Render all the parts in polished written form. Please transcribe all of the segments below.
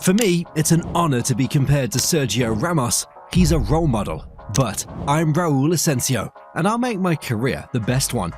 For me, it's an honor to be compared to Sergio Ramos. He's a role model. But I'm Raul Asencio, and I'll make my career the best one.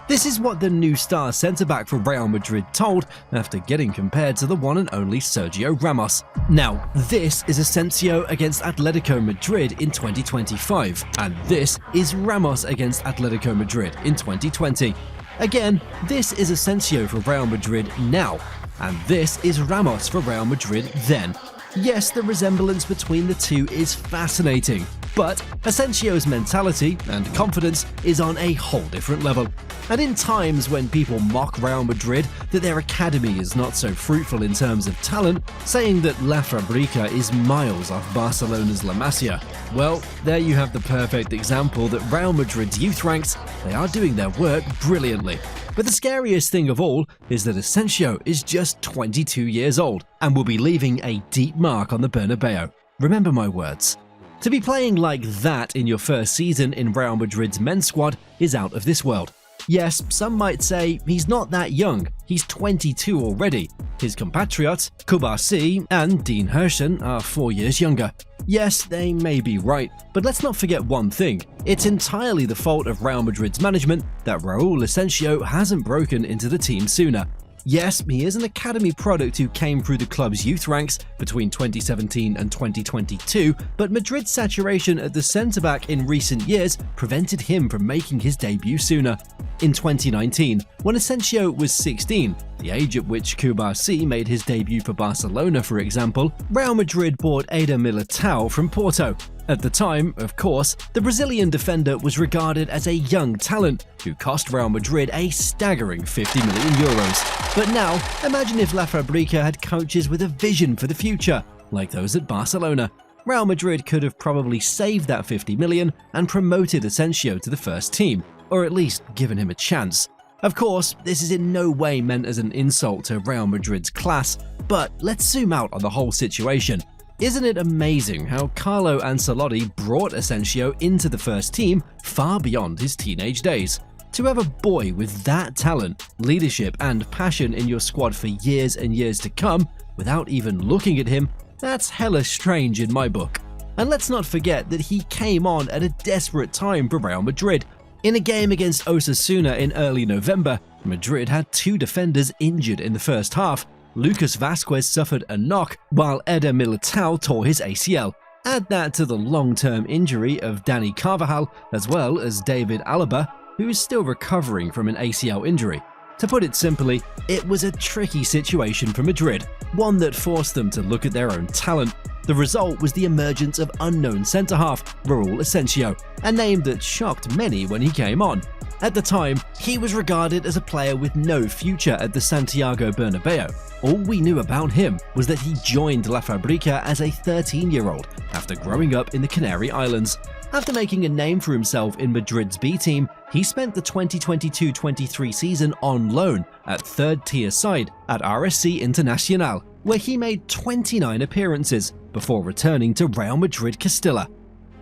This is what the new star centre-back for Real Madrid told after getting compared to the one and only Sergio Ramos. Now, this is Asencio against Atletico Madrid in 2025, and this is Ramos against Atletico Madrid in 2020. Again, this is Asencio for Real Madrid now, and this is Ramos for Real Madrid then. Yes, the resemblance between the two is fascinating, but Asencio's mentality and confidence is on a whole different level. And in times when people mock Real Madrid that their academy is not so fruitful in terms of talent, saying that La Fabrica is miles off Barcelona's La Masia, well, there you have the perfect example that Real Madrid's youth ranks, they are doing their work brilliantly. But the scariest thing of all is that Asencio is just 22 years old and will be leaving a deep mark on the Bernabeu. Remember my words. To be playing like that in your first season in Real Madrid's men's squad is out of this world. Yes, some might say he's not that young, he's 22 already. His compatriots, Kubasi and Dean Hershen, are 4 years younger. Yes, they may be right, but let's not forget one thing. It's entirely the fault of Real Madrid's management that Raul Asencio hasn't broken into the team sooner. Yes, he is an academy product who came through the club's youth ranks between 2017 and 2022, but Madrid's saturation at the centre-back in recent years prevented him from making his debut sooner. In 2019, when Asencio was 16, the age at which Kubasi made his debut for Barcelona for example, Real Madrid bought Eder Militao from Porto. At the time, of course, the Brazilian defender was regarded as a young talent who cost Real Madrid a staggering €50 million. But now, imagine if La Fabrica had coaches with a vision for the future, like those at Barcelona. Real Madrid could have probably saved that $50 million and promoted Asencio to the first team, or at least given him a chance. Of course, this is in no way meant as an insult to Real Madrid's class, but let's zoom out on the whole situation. Isn't it amazing how Carlo Ancelotti brought Asencio into the first team far beyond his teenage days? To have a boy with that talent, leadership and passion in your squad for years and years to come without even looking at him, that's hella strange in my book. And let's not forget that he came on at a desperate time for Real Madrid. In a game against Osasuna in early November, Madrid had 2 defenders injured in the first half. Lucas Vazquez suffered a knock, while Eder Militao tore his ACL. Add that to the long-term injury of Dani Carvajal, as well as David Alaba, who is still recovering from an ACL injury. To put it simply, it was a tricky situation for Madrid, one that forced them to look at their own talent. The result was the emergence of unknown centre-half Raul Asencio, a name that shocked many when he came on. At the time, he was regarded as a player with no future at the Santiago Bernabeu. All we knew about him was that he joined La Fabrica as a 13-year-old after growing up in the Canary Islands. After making a name for himself in Madrid's B team, he spent the 2022-23 season on loan at third-tier side at RSC Internacional, where he made 29 appearances before returning to Real Madrid Castilla.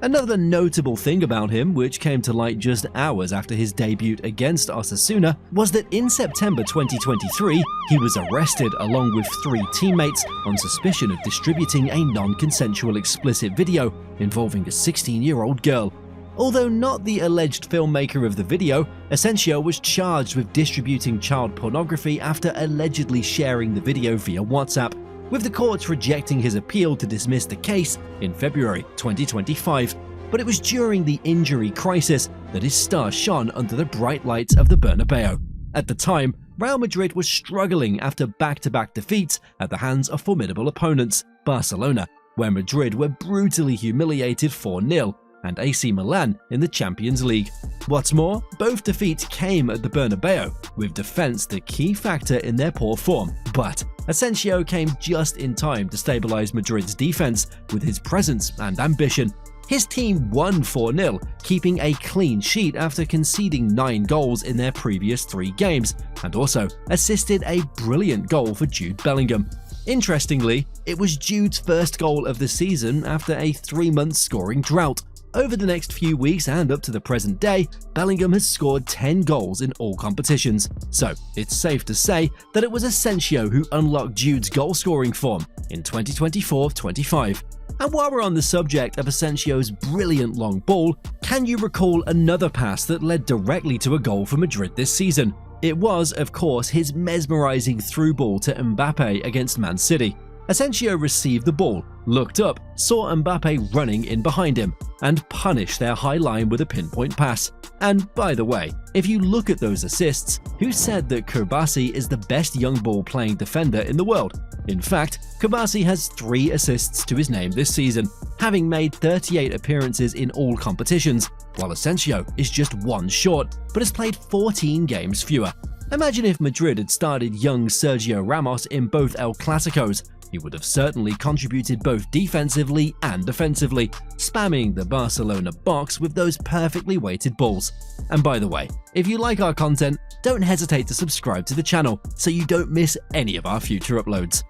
Another notable thing about him, which came to light just hours after his debut against Osasuna, was that in September 2023, he was arrested along with 3 teammates on suspicion of distributing a non-consensual explicit video involving a 16-year-old girl. Although not the alleged filmmaker of the video, Asencio was charged with distributing child pornography after allegedly sharing the video via WhatsApp, with the courts rejecting his appeal to dismiss the case in February 2025. But it was during the injury crisis that his star shone under the bright lights of the Bernabeu. At the time, Real Madrid was struggling after back-to-back defeats at the hands of formidable opponents, Barcelona, where Madrid were brutally humiliated 4-0, and AC Milan in the Champions League. What's more, both defeats came at the Bernabeu, with defense the key factor in their poor form. But Asencio came just in time to stabilize Madrid's defense with his presence and ambition. His team won 4-0, keeping a clean sheet after conceding 9 goals in their previous 3 games, and also assisted a brilliant goal for Jude Bellingham. Interestingly, it was Jude's first goal of the season after a 3-month scoring drought. over the next few weeks and up to the present day, Bellingham has scored 10 goals in all competitions, so it's safe to say that it was Asencio who unlocked Jude's goal-scoring form in 2024-25. And while we're on the subject of Asencio's brilliant long ball, can you recall another pass that led directly to a goal for Madrid this season? It was, of course, his mesmerizing through ball to Mbappe against Man City. Asencio received the ball, looked up, saw Mbappe running in behind him, and punished their high line with a pinpoint pass. And by the way, if you look at those assists, who said that Kurbasi is the best young ball playing defender in the world? In fact, Kurbasi has 3 assists to his name this season, having made 38 appearances in all competitions, while Asencio is just 1 short, but has played 14 games fewer. Imagine if Madrid had started young Sergio Ramos in both El Clasicos. He would have certainly contributed both defensively and offensively, spamming the Barcelona box with those perfectly weighted balls. And by the way, if you like our content, don't hesitate to subscribe to the channel so you don't miss any of our future uploads.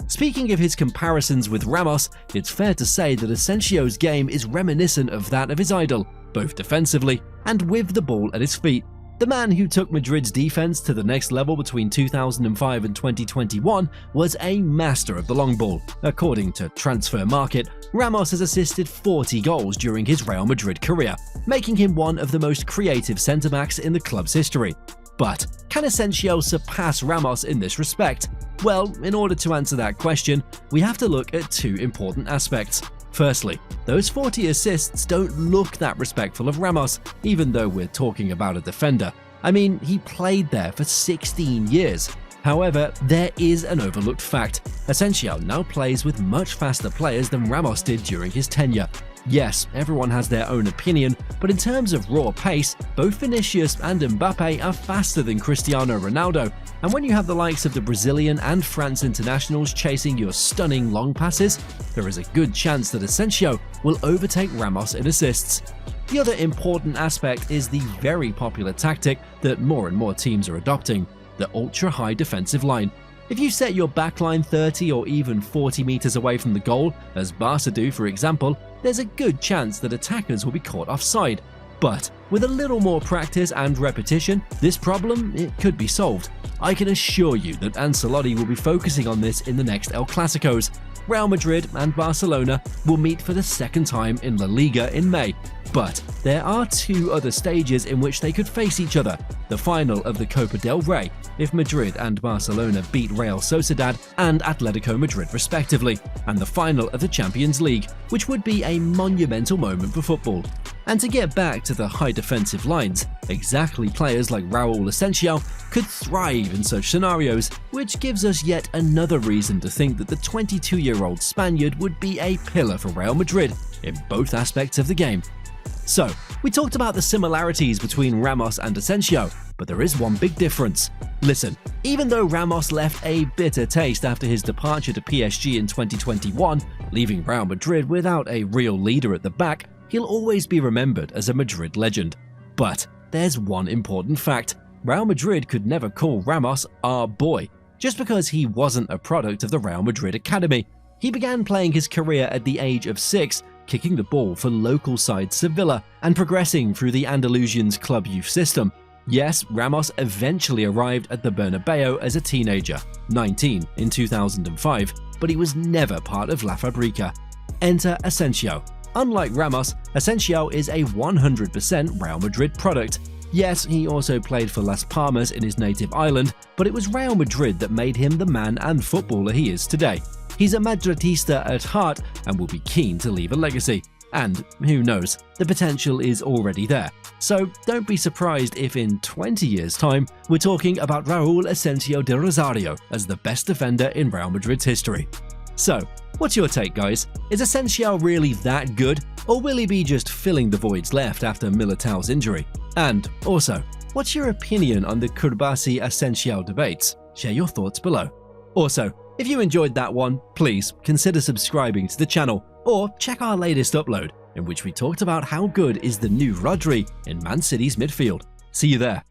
Speaking of his comparisons with Ramos, it's fair to say that Asencio's game is reminiscent of that of his idol, both defensively and with the ball at his feet. The man who took Madrid's defense to the next level between 2005 and 2021 was a master of the long ball. According to Transfer Market, Ramos has assisted 40 goals during his Real Madrid career, making him one of the most creative centre-backs in the club's history. But can Asencio surpass Ramos in this respect? Well, in order to answer that question, we have to look at 2 important aspects. Firstly, those 40 assists don't look that respectful of Ramos, even though we're talking about a defender. I mean, he played there for 16 years. However, there is an overlooked fact. Asencio now plays with much faster players than Ramos did during his tenure. Yes, everyone has their own opinion, but in terms of raw pace, both Vinicius and Mbappe are faster than Cristiano Ronaldo. And when you have the likes of the Brazilian and France internationals chasing your stunning long passes, there is a good chance that Asencio will overtake Ramos in assists. The other important aspect is the very popular tactic that more and more teams are adopting, the ultra-high defensive line. If you set your backline 30 or even 40 meters away from the goal, as Barca do for example, there's a good chance that attackers will be caught offside. But with a little more practice and repetition, this problem could be solved. I can assure you that Ancelotti will be focusing on this in the next El Clasicos. Real Madrid and Barcelona will meet for the 2nd time in La Liga in May. But there are 2 other stages in which they could face each other. The final of the Copa del Rey, if Madrid and Barcelona beat Real Sociedad and Atletico Madrid respectively, and the final of the Champions League, which would be a monumental moment for football. And to get back to the high defensive lines, exactly players like Raul Asencio could thrive in such scenarios, which gives us yet another reason to think that the 22-year-old Spaniard would be a pillar for Real Madrid in both aspects of the game. So, we talked about the similarities between Ramos and Asencio, but there is one big difference. Listen, even though Ramos left a bitter taste after his departure to PSG in 2021, leaving Real Madrid without a real leader at the back, he'll always be remembered as a Madrid legend. But there's one important fact. Real Madrid could never call Ramos our boy, just because he wasn't a product of the Real Madrid academy. He began playing his career at the age of 6, kicking the ball for local side Sevilla and progressing through the Andalusian's club youth system. Yes, Ramos eventually arrived at the Bernabeu as a teenager, 19 in 2005, but he was never part of La Fabrica. Enter Asencio. Unlike Ramos, Asencio is a 100% Real Madrid product. Yes, he also played for Las Palmas in his native island, but it was Real Madrid that made him the man and footballer he is today. He's a Madridista at heart and will be keen to leave a legacy. And who knows, the potential is already there. So don't be surprised if in 20 years' time, we're talking about Raul Asencio de Rosario as the best defender in Real Madrid's history. So, what's your take, guys? Is Asencio really that good, or will he be just filling the voids left after Militao's injury? And also, what's your opinion on the Kurbasi-Asencio debates? Share your thoughts below. Also, if you enjoyed that one, please consider subscribing to the channel, or check our latest upload, in which we talked about how good is the new Rodri in Man City's midfield. See you there.